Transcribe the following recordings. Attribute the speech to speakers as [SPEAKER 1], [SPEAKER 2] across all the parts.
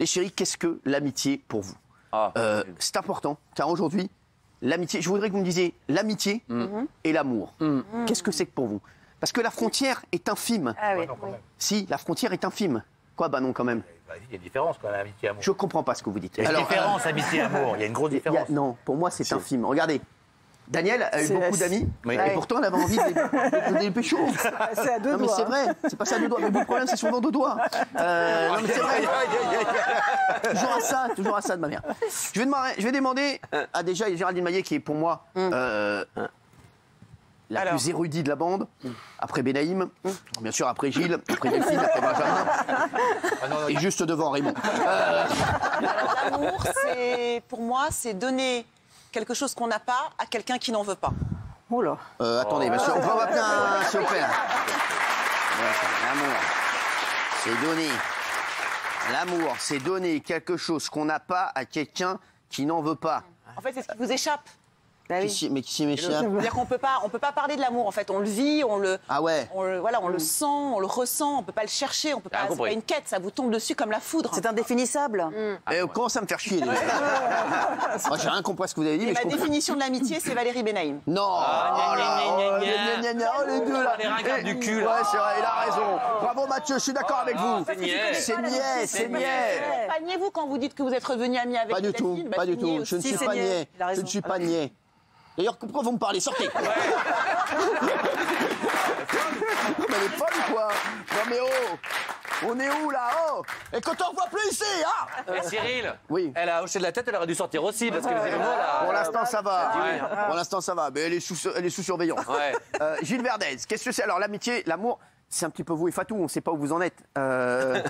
[SPEAKER 1] Les chéris, qu'est-ce que l'amitié pour vous? C'est important, car aujourd'hui, l'amitié, je voudrais que vous me disiez l'amitié et l'amour. Qu'est-ce que c'est que pour vous? Parce que la frontière est infime.
[SPEAKER 2] Ah oui.
[SPEAKER 1] Si, la frontière est infime. Quoi, bah non, quand même.
[SPEAKER 3] Il y a une différence quand même, amitié et amour.
[SPEAKER 1] Je comprends pas ce que vous dites.
[SPEAKER 3] Il y a une différence, amitié et amour. Il y a une grosse différence.
[SPEAKER 1] Non, pour moi, c'est infime. Regardez. Daniel a eu beaucoup d'amis,
[SPEAKER 3] Oui.
[SPEAKER 1] et pourtant elle avait envie de les pécho.
[SPEAKER 2] C'est à deux
[SPEAKER 1] Non mais
[SPEAKER 2] doigts.
[SPEAKER 1] c'est vrai, c'est pas ça à deux doigts. Mais le problème c'est souvent deux doigts. Non mais c'est vrai. Toujours à ça de ma mère. Je vais demander à déjà Géraldine Maillet qui est pour moi la plus érudite de la bande, après Benaïm, bien sûr après Gilles, après Delphine, après Benjamin, et juste devant Raymond.
[SPEAKER 4] L'amour, pour moi, c'est donner quelque chose qu'on n'a pas à quelqu'un qui n'en veut pas.
[SPEAKER 2] Oh là.
[SPEAKER 1] Attendez, monsieur, on va appeler un s'il vous plaît. L'amour, c'est donner. L'amour, c'est donner quelque chose qu'on n'a pas à quelqu'un qui n'en veut pas.
[SPEAKER 4] En fait, c'est ce qui vous échappe.
[SPEAKER 2] Bah oui.
[SPEAKER 1] Mais qui s'y m'échappe?
[SPEAKER 4] C'est-à-dire qu'on peut pas parler de l'amour. En fait, on le vit, on le sent, on le ressent. On peut pas le chercher, on peut pas. C'est pas une quête, ça vous tombe dessus comme la foudre.
[SPEAKER 2] C'est indéfinissable.
[SPEAKER 1] Comment à me faire chier les gars. Moi, j'ai rien compris à ce que vous avez dit,
[SPEAKER 4] Et
[SPEAKER 1] mais
[SPEAKER 4] ma
[SPEAKER 1] je comprends.
[SPEAKER 4] définition de l'amitié, c'est Valérie Benaïm.
[SPEAKER 1] Non. Les deux là.
[SPEAKER 3] Les ringards du cul, là.
[SPEAKER 1] Ouais, c'est vrai, il a raison. Bravo Mathieu, je suis d'accord avec vous.
[SPEAKER 3] C'est niais.
[SPEAKER 1] C'est niais.
[SPEAKER 4] Pas niais vous quand vous dites que vous êtes revenu ami avec
[SPEAKER 1] Pas du tout,
[SPEAKER 4] Delphine,
[SPEAKER 1] pas du
[SPEAKER 4] c'est niais
[SPEAKER 1] tout. Je ne
[SPEAKER 4] aussi.
[SPEAKER 1] suis
[SPEAKER 2] c'est
[SPEAKER 1] pas
[SPEAKER 2] niais.
[SPEAKER 1] niais.
[SPEAKER 2] Il a raison.
[SPEAKER 1] Je ne suis pas niais. D'ailleurs, pourquoi vous me parlez? Sortez. Non, mais elle est folle ou quoi? Non mais oh. On est où là? Oh. Et quand on ne voit plus ici, hein?
[SPEAKER 3] Cyril,
[SPEAKER 1] Oui.
[SPEAKER 3] elle a hoché de la tête, elle aurait dû sortir aussi, parce que les éléments, là...
[SPEAKER 1] Pour l'instant, ça va.
[SPEAKER 3] Ouais.
[SPEAKER 1] Pour l'instant, ça va. Mais elle est sous surveillance.
[SPEAKER 3] Ouais.
[SPEAKER 1] Gilles Verdez, qu'est-ce que c'est? Alors, l'amitié, l'amour, c'est un petit peu vous et Fatou. On ne sait pas où vous en êtes.
[SPEAKER 5] Ah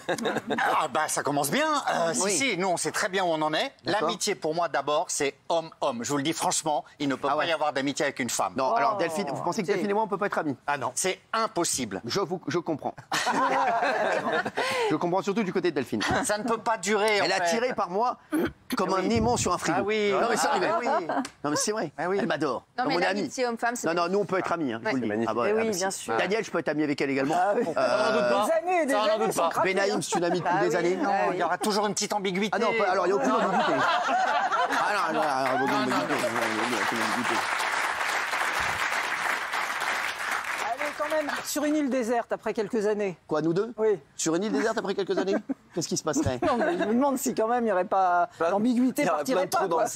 [SPEAKER 5] bah ça commence bien.
[SPEAKER 1] Oui.
[SPEAKER 5] Si, nous on sait très bien où on en est.
[SPEAKER 1] D'accord.
[SPEAKER 5] L'amitié pour moi d'abord c'est homme-homme. Je vous le dis franchement, il ne peut pas
[SPEAKER 1] ouais.
[SPEAKER 5] y avoir d'amitié avec une femme.
[SPEAKER 1] Non, alors Delphine, vous pensez que Delphine et moi, on ne peut pas être amis?
[SPEAKER 5] Ah non, c'est impossible.
[SPEAKER 1] Je comprends. Je comprends surtout du côté de Delphine.
[SPEAKER 5] Ça ne peut pas durer.
[SPEAKER 1] Elle
[SPEAKER 5] en
[SPEAKER 1] a
[SPEAKER 5] fait.
[SPEAKER 1] tiré par moi comme un aimant sur un frigo.
[SPEAKER 5] Ah oui.
[SPEAKER 1] Non mais c'est
[SPEAKER 5] Ah
[SPEAKER 1] vrai.
[SPEAKER 5] oui.
[SPEAKER 1] Non mais c'est vrai.
[SPEAKER 5] Ah oui.
[SPEAKER 1] Elle m'adore.
[SPEAKER 6] Non,
[SPEAKER 1] Comme
[SPEAKER 6] mais
[SPEAKER 1] on est amis.
[SPEAKER 6] l'amitié homme-femme, c'est...
[SPEAKER 1] Non, nous on peut être amis, hein, je vous le dis. Ah bah,
[SPEAKER 2] Eh oui,
[SPEAKER 1] si.
[SPEAKER 2] bien sûr.
[SPEAKER 1] Daniel, je peux être ami avec elle également.
[SPEAKER 3] Ça, on n'en doute pas.
[SPEAKER 2] Des années,
[SPEAKER 3] Ça, on n'en doute
[SPEAKER 2] sans
[SPEAKER 3] pas.
[SPEAKER 2] craquer,
[SPEAKER 1] Benaïm, c'est une amie depuis des années.
[SPEAKER 5] Non, il y aura toujours une petite ambiguïté.
[SPEAKER 1] Ah non, alors il n'y a aucune ambiguïté. Ah non, aucune ambiguïté. Aucune ambiguïté.
[SPEAKER 2] Allez, quand même, sur une île déserte après quelques années.
[SPEAKER 1] Quoi, nous deux?
[SPEAKER 2] Oui.
[SPEAKER 1] Sur une île déserte après quelques années? Qu'est-ce qui se passerait?
[SPEAKER 2] Non, mais je me demande si quand même il n'y aurait pas... L'ambiguïté partirait pas, quoi.
[SPEAKER 1] Ouais,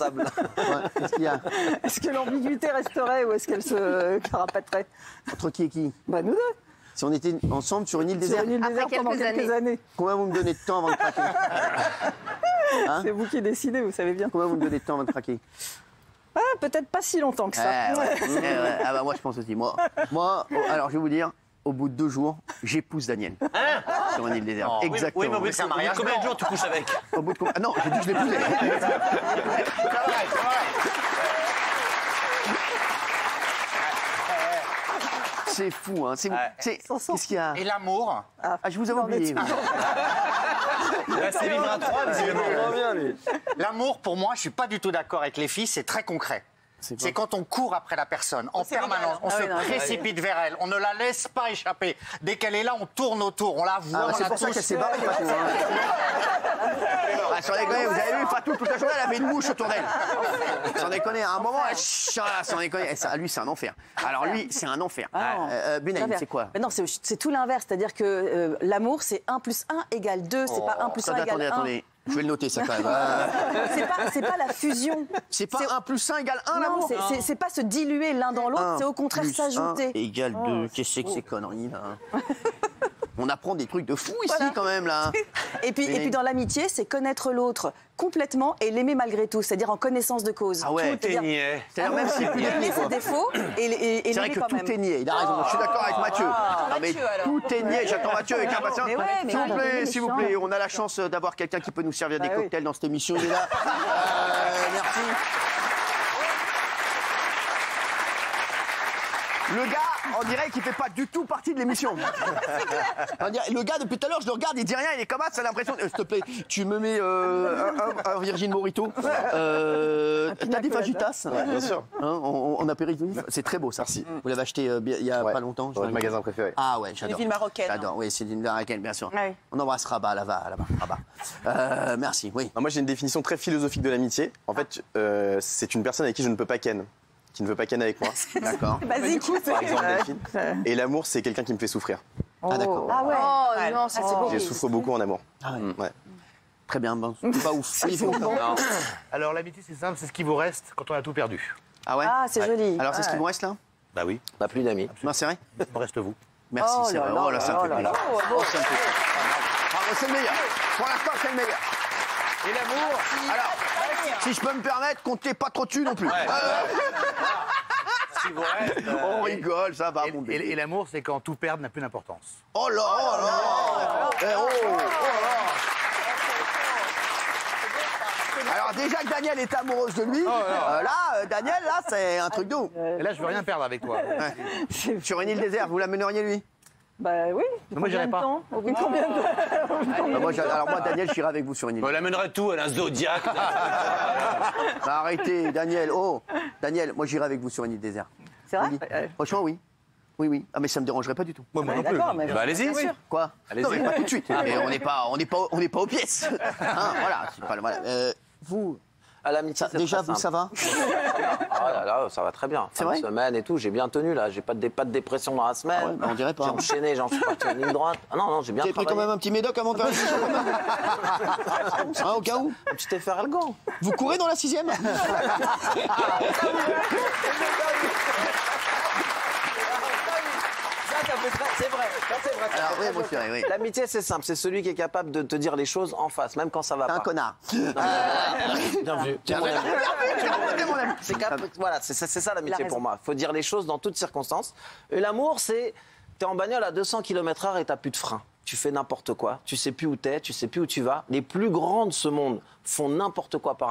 [SPEAKER 1] qu'est-ce qu'il y a?
[SPEAKER 2] Est-ce que l'ambiguïté resterait ou est-ce qu'elle se carapaterait?
[SPEAKER 1] Entre qui et qui?
[SPEAKER 2] Bah nous deux.
[SPEAKER 1] Si on était ensemble sur une île
[SPEAKER 2] Sur
[SPEAKER 1] déserte,
[SPEAKER 2] une île
[SPEAKER 6] Après
[SPEAKER 2] déserte pendant
[SPEAKER 6] quelques
[SPEAKER 2] quelques années.
[SPEAKER 1] combien vous me donnez de temps avant de craquer? Hein?
[SPEAKER 2] C'est vous qui décidez, vous savez bien.
[SPEAKER 1] Combien vous me donnez de temps avant de craquer?
[SPEAKER 2] Ah, peut-être pas si longtemps que ça.
[SPEAKER 1] Ouais. Ah bah moi je pense aussi. Moi, alors je vais vous dire, au bout de 2 jours, j'épouse Daniel. Sur une île déserte.
[SPEAKER 3] Oui,
[SPEAKER 1] Exactement.
[SPEAKER 3] oui, mais au bout de
[SPEAKER 5] C'est un mariage
[SPEAKER 3] combien de
[SPEAKER 5] blanc.
[SPEAKER 3] jours tu couches avec?
[SPEAKER 1] Au bout de combien? Ah non, j'ai dit que je l'épousais. C'est fou, hein. Qu'est-ce qu'il y a?
[SPEAKER 5] Et l'amour,
[SPEAKER 1] Ah, je vous avais oublié.
[SPEAKER 3] C'est libre à 3, visiblement.
[SPEAKER 5] l'amour pour moi, je suis pas du tout d'accord avec les filles, c'est très concret. C'est quand on court après la personne en permanence, on se précipite vers elle, on ne la laisse pas échapper. Dès qu'elle est là, on tourne autour, on la voit,
[SPEAKER 1] Ah,
[SPEAKER 5] on
[SPEAKER 1] c'est
[SPEAKER 5] la
[SPEAKER 1] pour ça
[SPEAKER 5] touche.
[SPEAKER 1] qu'elle s'est barrée, Fatou. Ah, sans déconner, vous avez vu, Fatou, toute la journée, elle avait une mouche autour d'elle. Sans déconner, à un moment, sans déconner, lui, c'est un enfer. Alors lui, c'est un enfer. Benaïm, c'est quoi?
[SPEAKER 2] Mais non, c'est tout l'inverse. C'est-à-dire que l'amour, c'est 1 + 1 = 2. C'est pas 1 + 1 = 1.
[SPEAKER 1] Attendez. Je vais le noter, ça, quand même.
[SPEAKER 2] C'est pas la fusion.
[SPEAKER 1] C'est pas 1 + 1 = 1,
[SPEAKER 2] Non,
[SPEAKER 1] l'amour?
[SPEAKER 2] c'est pas se diluer l'un dans l'autre, c'est au contraire s'ajouter.
[SPEAKER 1] Égale 2. Qu'est-ce que c'est que ces conneries, là? On apprend des trucs de fou ici, quand même, là.
[SPEAKER 2] Et puis dans l'amitié, c'est connaître l'autre complètement et l'aimer malgré tout, c'est-à-dire en connaissance de cause.
[SPEAKER 1] Ah ouais.
[SPEAKER 3] Tout est niais.
[SPEAKER 1] C'est-à-dire même si
[SPEAKER 2] Aimer ses défauts et
[SPEAKER 1] c'est vrai
[SPEAKER 2] l'aimer
[SPEAKER 1] que
[SPEAKER 2] quand
[SPEAKER 1] tout
[SPEAKER 2] même.
[SPEAKER 1] est niais, il a raison, je suis d'accord avec Mathieu. Non, mais
[SPEAKER 4] Mathieu, alors.
[SPEAKER 1] tout est niais, j'attends Mathieu avec impatience.
[SPEAKER 2] Mais ouais, mais
[SPEAKER 1] S'il vous
[SPEAKER 2] voilà,
[SPEAKER 1] plaît,
[SPEAKER 2] il est
[SPEAKER 1] s'il vous
[SPEAKER 2] méchant.
[SPEAKER 1] plaît, on a la chance d'avoir quelqu'un qui peut nous servir des
[SPEAKER 2] Bah oui.
[SPEAKER 1] cocktails dans cette émission, il est là. Merci. Le gars, on dirait qu'il fait pas du tout partie de l'émission. Le gars, depuis tout à l'heure, je le regarde, il dit rien, il est comme ça, l'impression. S'il te plaît, tu me mets un Virgin Morito. T'as des fajitas?
[SPEAKER 6] Bien sûr.
[SPEAKER 1] En apéritif. C'est très beau, ça.
[SPEAKER 6] Merci.
[SPEAKER 1] Vous l'avez acheté il y a pas longtemps.
[SPEAKER 6] Votre magasin préféré.
[SPEAKER 1] Ah ouais, j'adore.
[SPEAKER 4] Une ville marocaine.
[SPEAKER 1] J'adore, oui, c'est une ville marocaine, bien sûr.
[SPEAKER 2] Ouais.
[SPEAKER 1] On embrasse Rabat, là-bas, Rabat. Merci, oui.
[SPEAKER 6] Moi, j'ai une définition très philosophique de l'amitié. En fait, c'est une personne avec qui je ne peux pas ken. Qui ne veut pas ken avec moi.
[SPEAKER 1] D'accord.
[SPEAKER 2] Basique.
[SPEAKER 6] Par exemple, Delphine. Et l'amour, c'est quelqu'un qui me fait souffrir.
[SPEAKER 1] Ah d'accord.
[SPEAKER 2] Ah ouais.
[SPEAKER 4] Oh,
[SPEAKER 2] non, c'est beau.
[SPEAKER 6] Je souffre beaucoup en amour.
[SPEAKER 1] Ah ouais.
[SPEAKER 6] Ouais.
[SPEAKER 1] Très bien, bon, c'est pas ouf. Oui, faut-
[SPEAKER 3] Alors l'amitié, c'est simple, c'est ce qui vous reste quand on a tout perdu.
[SPEAKER 1] Ah ouais.
[SPEAKER 2] Ah, c'est joli.
[SPEAKER 1] Alors c'est ce qui vous reste là?
[SPEAKER 3] Bah oui,
[SPEAKER 7] Pas plus d'amis.
[SPEAKER 1] Non, c'est vrai.
[SPEAKER 3] il me reste vous.
[SPEAKER 1] Merci,
[SPEAKER 2] Oh
[SPEAKER 1] c'est
[SPEAKER 2] là
[SPEAKER 1] vrai.
[SPEAKER 2] là
[SPEAKER 1] Oh là, ça me
[SPEAKER 2] là
[SPEAKER 1] fait
[SPEAKER 2] là
[SPEAKER 1] plaisir.
[SPEAKER 2] là.
[SPEAKER 1] Oh, ça me fait plaisir. Bravo, c'est le meilleur. Pour l'instant, c'est le meilleur.
[SPEAKER 3] Et l'amour
[SPEAKER 1] Alors, si je peux me permettre, comptez pas trop dessus non plus.
[SPEAKER 3] Ce qui vous reste.
[SPEAKER 1] On rigole, ça va, mon bébé.
[SPEAKER 3] Et l'amour, c'est quand tout perdre n'a plus d'importance.
[SPEAKER 1] Oh là, oh là. Eh, oh, oh là. Alors déjà que Daniel est amoureuse de lui, Daniel, là, c'est un truc de ouf.
[SPEAKER 3] Et là, je veux rien perdre avec toi.
[SPEAKER 1] Sur une île déserte, vous l'amèneriez lui?
[SPEAKER 2] Bah oui.
[SPEAKER 3] Moi, j'irai pas.
[SPEAKER 2] Au bout de combien de temps
[SPEAKER 1] Alors moi, Daniel, j'irai avec vous sur une île.
[SPEAKER 3] On l'amènerait tout, elle a un zodiaque.
[SPEAKER 1] Arrêtez, Daniel. Oh, Daniel, moi j'irai avec vous sur une île déserte.
[SPEAKER 2] C'est vrai
[SPEAKER 1] Oui. Franchement, oui. Oui, oui. Ah, mais ça me dérangerait pas du tout.
[SPEAKER 3] Moi non plus.
[SPEAKER 2] D'accord, mais
[SPEAKER 3] Bah allez-y.
[SPEAKER 1] Quoi?
[SPEAKER 3] Allez-y.
[SPEAKER 1] Non, mais pas tout de suite. Mais on n'est pas aux pièces. Hein, voilà. C'est pas, voilà. Vous,
[SPEAKER 7] À l'amitié, c'est
[SPEAKER 1] déjà,
[SPEAKER 7] très
[SPEAKER 1] vous, ça
[SPEAKER 7] simple.
[SPEAKER 1] va?
[SPEAKER 7] Ah là là, ça va très bien.
[SPEAKER 1] C'est
[SPEAKER 7] Fin de
[SPEAKER 1] vrai
[SPEAKER 7] semaine et tout, j'ai bien tenu là. J'ai pas de dépression dans la semaine.
[SPEAKER 1] Ah ouais, bah, on dirait pas.
[SPEAKER 7] J'ai enchaîné, j'en suis parti en ligne droite. Ah non, non, j'ai bien
[SPEAKER 1] Vous avez pris quand
[SPEAKER 7] travaillé.
[SPEAKER 1] même un petit médoc avant de faire l'émission, quand même. Hein, au cas où.
[SPEAKER 7] Un petit effet Algan.
[SPEAKER 1] Vous courez dans la 6e?
[SPEAKER 7] C'est vrai.
[SPEAKER 1] Alors, oui, mon chéri, oui.
[SPEAKER 7] L'amitié, c'est simple. C'est celui qui est capable de te dire les choses en face, même quand ça va
[SPEAKER 1] T'es
[SPEAKER 7] pas.
[SPEAKER 1] un connard.
[SPEAKER 7] Bien vu.
[SPEAKER 1] T'es mon ami.
[SPEAKER 7] Voilà, c'est ça
[SPEAKER 2] Il a
[SPEAKER 7] l'amitié
[SPEAKER 2] raison.
[SPEAKER 7] pour moi. Il faut dire les choses dans toutes circonstances. Et l'amour, c'est t'es en bagnole à 200 km/h et t'as plus de frein. Tu fais n'importe quoi. Tu sais plus où t'es, tu sais plus où tu vas. Les plus grands de ce monde font n'importe quoi par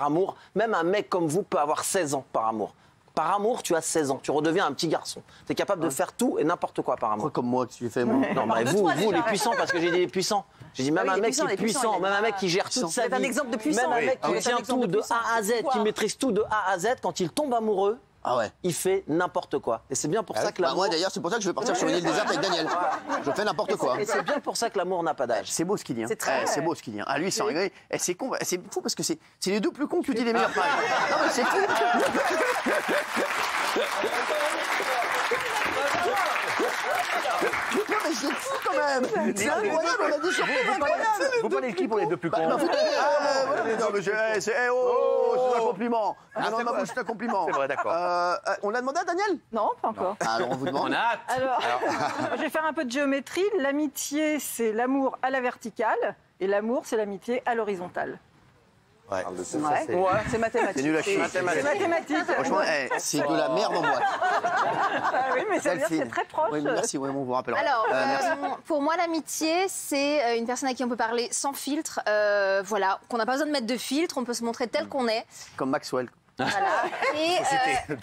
[SPEAKER 7] amour. Même un mec comme vous peut avoir 16 ans par amour. Par amour, tu as 16 ans. Tu redeviens un petit garçon. Tu es capable de faire tout et n'importe quoi par amour.
[SPEAKER 1] Pourquoi comme moi que tu fais, moi?
[SPEAKER 7] Non, mais
[SPEAKER 4] de
[SPEAKER 7] vous,
[SPEAKER 4] toi,
[SPEAKER 7] les
[SPEAKER 4] déjà.
[SPEAKER 7] puissants, parce que j'ai dit les puissants. J'ai dit même
[SPEAKER 2] Ah oui,
[SPEAKER 7] un
[SPEAKER 2] les
[SPEAKER 7] mec qui
[SPEAKER 2] puissants,
[SPEAKER 7] est
[SPEAKER 2] les puissants,
[SPEAKER 7] puissant,
[SPEAKER 2] il
[SPEAKER 7] même
[SPEAKER 2] est
[SPEAKER 7] un mec
[SPEAKER 2] pas-
[SPEAKER 7] qui gère toute sa
[SPEAKER 2] C'est un
[SPEAKER 7] vie.
[SPEAKER 2] exemple de puissant.
[SPEAKER 7] Même un
[SPEAKER 2] Oui.
[SPEAKER 7] mec
[SPEAKER 2] Ah
[SPEAKER 7] qui
[SPEAKER 2] oui.
[SPEAKER 7] tient
[SPEAKER 2] C'est un exemple
[SPEAKER 7] tout
[SPEAKER 2] de
[SPEAKER 7] de
[SPEAKER 2] puissant.
[SPEAKER 7] A à Z, qui
[SPEAKER 2] Pourquoi
[SPEAKER 7] maîtrise tout de A à Z, quand il tombe amoureux,
[SPEAKER 1] Ah ouais.
[SPEAKER 7] il fait n'importe quoi. Et c'est bien pour ça que
[SPEAKER 1] Bah,
[SPEAKER 7] l'amour.
[SPEAKER 1] moi d'ailleurs, c'est pour ça que je vais partir sur une île déserte avec Daniel. Je fais n'importe quoi.
[SPEAKER 7] Et c'est bien pour ça que l'amour n'a pas d'âge.
[SPEAKER 1] C'est beau ce qu'il dit. Hein.
[SPEAKER 2] C'est très-
[SPEAKER 1] C'est beau ce qu'il dit. Ah lui, sans regret. C'est con. C'est fou parce que c'est les deux plus cons que tu dis les meilleures phrases. Non mais c'est fou. Non mais c'est fou quand même. C'est incroyable. On a dit sur incroyable.
[SPEAKER 3] Vous prenez qui pour les deux plus cons?
[SPEAKER 1] Non mais c'est un compliment. Non, ma bouche, c'est un compliment.
[SPEAKER 3] C'est vrai, d'accord.
[SPEAKER 1] On l'a demandé à Daniel?
[SPEAKER 2] Non, pas encore.
[SPEAKER 1] Alors on vous demande.
[SPEAKER 3] On a hâte.
[SPEAKER 8] Alors, je vais faire un peu de géométrie. L'amitié, c'est l'amour à la verticale, et l'amour, c'est l'amitié à l'horizontale.
[SPEAKER 1] Ouais.
[SPEAKER 2] C'est mathématique.
[SPEAKER 1] C'est nul à chier.
[SPEAKER 8] C'est mathématique.
[SPEAKER 1] Franchement, c'est de la merde en boîte.
[SPEAKER 8] Ah oui, mais ça veut dire que
[SPEAKER 1] Delphine.
[SPEAKER 8] c'est très proche.
[SPEAKER 1] Oui, merci, oui, on vous rappellera.
[SPEAKER 9] Alors,
[SPEAKER 1] Merci.
[SPEAKER 9] pour moi, l'amitié, c'est une personne à qui on peut parler sans filtre, voilà, qu'on n'a pas besoin de mettre de filtre, on peut se montrer tel qu'on est.
[SPEAKER 1] Comme Maxwell.
[SPEAKER 9] Voilà. Et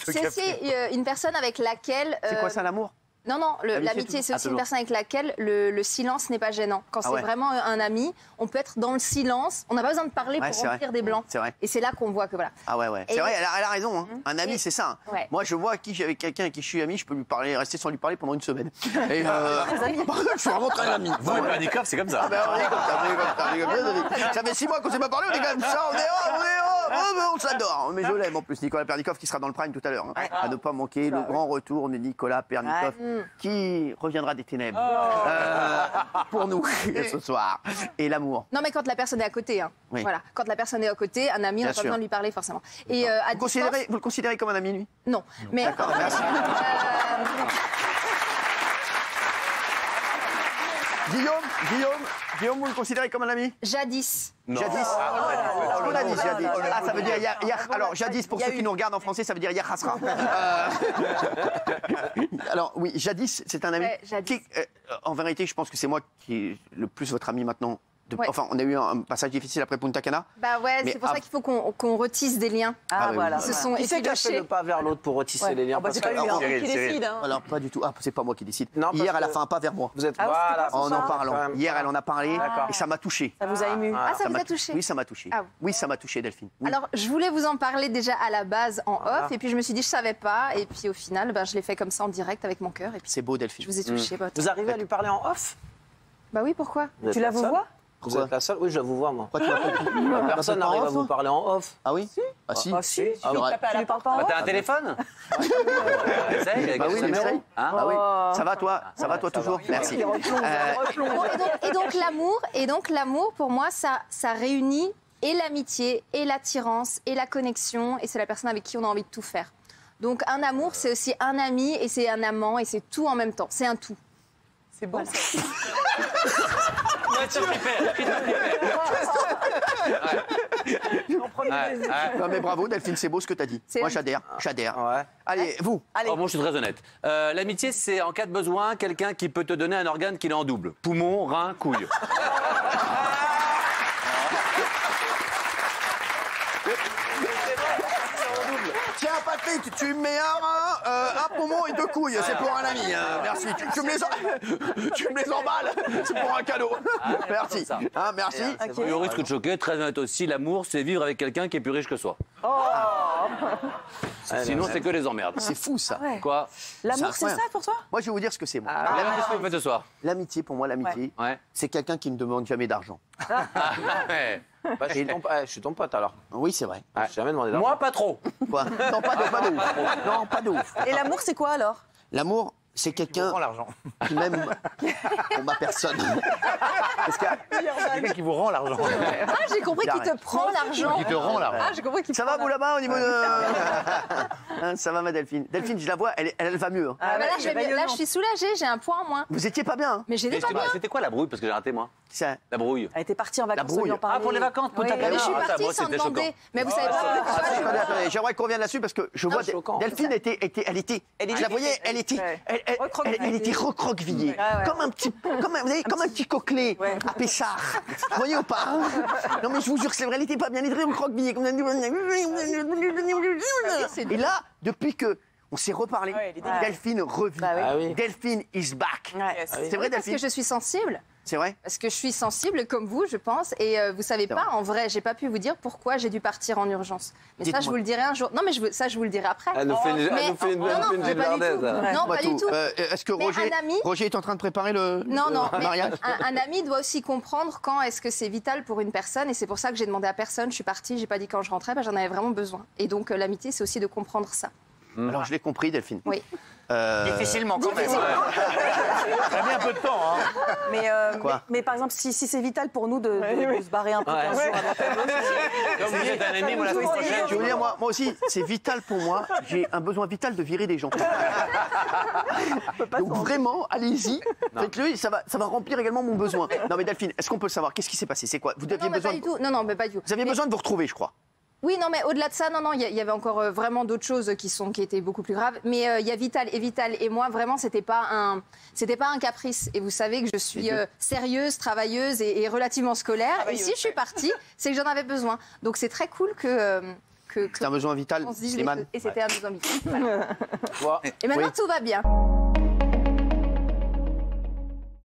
[SPEAKER 9] c'est aussi une personne avec laquelle...
[SPEAKER 1] C'est quoi ça, l'amour?
[SPEAKER 9] Non, non,
[SPEAKER 1] L'amitié,
[SPEAKER 9] l'amitié, c'est
[SPEAKER 1] ah,
[SPEAKER 9] aussi une
[SPEAKER 1] toujours.
[SPEAKER 9] personne avec laquelle le silence n'est pas gênant. Quand
[SPEAKER 1] Ah
[SPEAKER 9] c'est
[SPEAKER 1] ouais.
[SPEAKER 9] vraiment un ami, on peut être dans le silence, on n'a pas besoin de parler
[SPEAKER 1] Ouais,
[SPEAKER 9] pour
[SPEAKER 1] c'est
[SPEAKER 9] remplir
[SPEAKER 1] vrai.
[SPEAKER 9] des blancs.
[SPEAKER 1] C'est vrai.
[SPEAKER 9] Et c'est là qu'on voit que voilà.
[SPEAKER 1] Ah ouais, ouais.
[SPEAKER 9] Et-
[SPEAKER 1] C'est vrai, elle a raison. Hein. Un ami,
[SPEAKER 9] Et-
[SPEAKER 1] c'est ça. Hein.
[SPEAKER 9] Ouais.
[SPEAKER 1] Moi, je vois avec quelqu'un avec qui je suis ami, je peux lui parler, rester sans lui parler pendant une semaine. Et je suis vraiment très ami.
[SPEAKER 3] Vous, les Perdikov, c'est comme ça.
[SPEAKER 1] Ah ben, on est comme ça, on est comme ça, on est comme ça. Ça fait 6 mois qu'on s'est pas parlé, on est quand même ça, on s'adore. Mais je l'aime en plus, Nicolas Perdikov qui sera dans le prime tout à l'heure. Hein. À ne pas manquer le grand retour de Nicolas Perdikov qui reviendra des ténèbres pour nous ce soir. Et l'amour.
[SPEAKER 9] Non, mais quand la personne est à côté, hein.
[SPEAKER 1] Oui.
[SPEAKER 9] Voilà. Quand la personne est à côté, un ami, on
[SPEAKER 1] Bien
[SPEAKER 9] n'a pas
[SPEAKER 1] sûr.
[SPEAKER 9] besoin de lui parler forcément. Et à
[SPEAKER 1] Vous
[SPEAKER 9] distance,
[SPEAKER 1] le considérez comme un ami, lui?
[SPEAKER 9] non. Mais
[SPEAKER 1] D'accord, merci. Guillaume, vous le considérez comme un ami?
[SPEAKER 9] jadis.
[SPEAKER 1] Jadis. Qu'est-ce qu'on a dit jadis? Ah, ça veut dire alors jadis pour ceux qui nous regardent en français, ça veut dire Yachasra. Alors oui, jadis, c'est un ami.
[SPEAKER 9] Ouais, jadis.
[SPEAKER 1] En vérité, je pense que c'est moi qui est le plus votre ami maintenant Enfin, on a eu un passage difficile après Punta Cana.
[SPEAKER 9] Bah ouais, c'est pour ça qu'il faut qu'on retisse des liens.
[SPEAKER 2] Ah, voilà.
[SPEAKER 9] Ce sont
[SPEAKER 7] Qui c'est qui a fait le pas vers l'autre pour retisser les liens?
[SPEAKER 2] C'est pas lui
[SPEAKER 4] qui décide. Hein.
[SPEAKER 1] Alors, pas du tout. Ah, c'est pas moi qui décide.
[SPEAKER 7] Non,
[SPEAKER 1] Hier, elle a fait un pas vers moi.
[SPEAKER 7] Vous êtes
[SPEAKER 2] Ah,
[SPEAKER 1] En en parlant. Hier, elle en a parlé et ça m'a touché.
[SPEAKER 2] Ça vous a ému.
[SPEAKER 9] Ah, ça vous a touché?
[SPEAKER 1] Oui, ça m'a touché.
[SPEAKER 9] Ah.
[SPEAKER 1] Oui, ça m'a touché, Delphine. Oui.
[SPEAKER 9] Alors, je voulais vous en parler déjà à la base en off, et puis je me suis dit je savais pas, et puis au final, je l'ai fait comme ça en direct avec mon cœur, et puis
[SPEAKER 1] C'est beau, Delphine.
[SPEAKER 9] je vous ai touché.
[SPEAKER 7] Vous arrivez à lui parler en off?
[SPEAKER 9] Bah oui, pourquoi?
[SPEAKER 2] Tu la vois?
[SPEAKER 7] Vous êtes la seule? Oui, je la vous vois, moi.
[SPEAKER 1] Pourquoi tu m'appelles
[SPEAKER 7] Personne n'arrive à vous parler en off.
[SPEAKER 1] Ah oui? Ah si.
[SPEAKER 2] Ah si.
[SPEAKER 1] Ah,
[SPEAKER 2] Tu lui parles pas en off?
[SPEAKER 10] T'as un téléphone? Essaye,
[SPEAKER 1] Bah oui,
[SPEAKER 10] numéro.
[SPEAKER 1] essaye.
[SPEAKER 10] Hein?
[SPEAKER 1] Ah oui. Ça va toi? Ça va toi toujours? Merci.
[SPEAKER 9] Et donc l'amour, pour moi, ça réunit et l'amitié, et l'attirance, et la connexion, et c'est la personne avec qui on a envie de tout faire. Donc un amour, c'est aussi un ami, et c'est un amant, et c'est tout en même temps. C'est un tout.
[SPEAKER 4] C'est bon.
[SPEAKER 1] Non mais bravo, Delphine, c'est beau ce que t'as dit. Moi, j'adhère.
[SPEAKER 7] Ouais.
[SPEAKER 1] Allez, vous.
[SPEAKER 2] Allez.
[SPEAKER 10] Oh, bon, je suis très honnête. L'amitié, c'est en cas de besoin, quelqu'un qui peut te donner un organe qu'il est en double. Poumon, rein, couille.
[SPEAKER 1] Tiens, Patrick, tu me mets un poumon et 2 couilles. C'est pour un ami. Merci. Tu me les emballes. C'est pour un cadeau. Merci. Hein, merci.
[SPEAKER 10] Okay. Au risque de choquer, très honnête aussi, l'amour, c'est vivre avec quelqu'un qui est plus riche que soi. Sinon, c'est que les emmerdes.
[SPEAKER 1] C'est fou, ça.
[SPEAKER 2] Ouais.
[SPEAKER 10] Quoi?
[SPEAKER 2] L'amour, c'est ça pour toi?
[SPEAKER 1] Moi, je vais vous dire ce que c'est, moi.
[SPEAKER 10] Qu'est-ce que vous faites ce soir?
[SPEAKER 1] L'amitié, pour moi, l'amitié,
[SPEAKER 10] Ouais.
[SPEAKER 1] c'est quelqu'un qui ne me demande jamais d'argent.
[SPEAKER 10] Ouais.
[SPEAKER 7] Bah, je suis ton pote, alors.
[SPEAKER 1] Oui, c'est vrai.
[SPEAKER 7] Je jamais demandé d'argent.
[SPEAKER 10] Moi, pas trop.
[SPEAKER 1] Quoi? Non, pas de ouf. Non, pas de ouf.
[SPEAKER 2] Et l'amour, c'est quoi alors?
[SPEAKER 1] L'amour, c'est quelqu'un
[SPEAKER 3] Prends l'argent.
[SPEAKER 1] qui m'aime pour ma personne. Parce que
[SPEAKER 3] Quelqu'un qui vous rend l'argent.
[SPEAKER 9] Ah, j'ai compris qu'il te prend l'argent.
[SPEAKER 3] Qui te rend l'argent.
[SPEAKER 9] Ah, j'ai compris qu'il
[SPEAKER 1] ça va, vous, là-bas, au niveau de... Hein, ça va, ma Delphine? Delphine, je la vois, elle va mieux. Hein.
[SPEAKER 9] Ah, bah là, je suis soulagée, j'ai un point en moins.
[SPEAKER 1] Vous étiez pas bien, hein?
[SPEAKER 9] Mais j'étais pas bien.
[SPEAKER 10] C'était quoi la brouille? Parce que j'ai raté, moi.
[SPEAKER 1] Ça...
[SPEAKER 10] La brouille.
[SPEAKER 2] Elle était partie en vacances.
[SPEAKER 1] La brouille.
[SPEAKER 2] on lui en parlait.
[SPEAKER 10] Ah, pour les vacances, Punta
[SPEAKER 2] Oui.
[SPEAKER 10] Cana.
[SPEAKER 9] Mais je suis
[SPEAKER 10] Ah, ça,
[SPEAKER 9] partie
[SPEAKER 10] moi,
[SPEAKER 9] sans
[SPEAKER 10] c'était
[SPEAKER 9] demander.
[SPEAKER 10] choquant.
[SPEAKER 9] Mais vous savez pas.
[SPEAKER 1] Attendez, j'aimerais qu'on revienne là-dessus parce que je vois
[SPEAKER 7] choquant.
[SPEAKER 1] Delphine je la voyais, elle était recroquevillée, comme un petit coquelet à Pessard. Vous voyez ou pas? Non mais je vous jure que c'est vrai, elle était pas bien, elle était recroquevillée. Et là, depuis que on s'est reparlé, Delphine revit.
[SPEAKER 7] Ah oui.
[SPEAKER 1] Delphine is back. C'est vrai,
[SPEAKER 9] Parce
[SPEAKER 1] Delphine?
[SPEAKER 9] que je suis sensible.
[SPEAKER 1] C'est vrai?
[SPEAKER 9] Parce que je suis sensible comme vous, je pense. Et vous savez pas, en vrai, j'ai pas pu vous dire pourquoi j'ai dû partir en urgence. Mais ça, je vous le dirai un jour. Non, mais ça, je vous le dirai après.
[SPEAKER 7] Elle nous fait une
[SPEAKER 9] mais pas du tout. Non, pas du tout.
[SPEAKER 1] Est-ce que
[SPEAKER 9] Mais un ami-
[SPEAKER 1] Roger est en train de préparer le mariage?
[SPEAKER 9] Un ami doit aussi comprendre quand est-ce que c'est vital pour une personne. Et c'est pour ça que j'ai demandé à personne. Je suis partie, j'ai pas dit quand je rentrais, j'en avais vraiment besoin. Et donc, l'amitié, c'est aussi de comprendre ça.
[SPEAKER 1] Alors, je l'ai compris, Delphine.
[SPEAKER 9] Oui.
[SPEAKER 5] Difficilement, quand même.
[SPEAKER 3] Ça a mis un peu de temps, hein.
[SPEAKER 2] Mais par exemple, si c'est vital pour nous de se barrer un peu 15 jours avant
[SPEAKER 10] Comme vous êtes un ami, moi, la semaine prochaine.
[SPEAKER 1] Je veux dire, moi aussi, c'est vital pour moi. J'ai un besoin vital de virer des gens. Donc vraiment, allez-y, faites-le, ça va remplir également mon besoin. Non mais Delphine, est-ce qu'on peut le savoir? Qu'est-ce qui s'est passé? C'est quoi? Vous aviez besoin
[SPEAKER 9] pas du tout. Non, mais pas du tout.
[SPEAKER 1] Vous aviez besoin de vous retrouver, je crois.
[SPEAKER 9] Oui, non, mais au-delà de ça, il y avait encore vraiment d'autres choses qui étaient beaucoup plus graves. Mais il y a Vital et moi, vraiment, c'était pas un caprice. Et vous savez que je suis sérieuse, travailleuse et relativement scolaire. Et si je suis partie, c'est que j'en avais besoin. Donc c'est très cool que
[SPEAKER 1] C'est un besoin vital,
[SPEAKER 9] on se dise
[SPEAKER 1] Slimane.
[SPEAKER 9] et c'était un besoin vital. Et maintenant, tout va bien.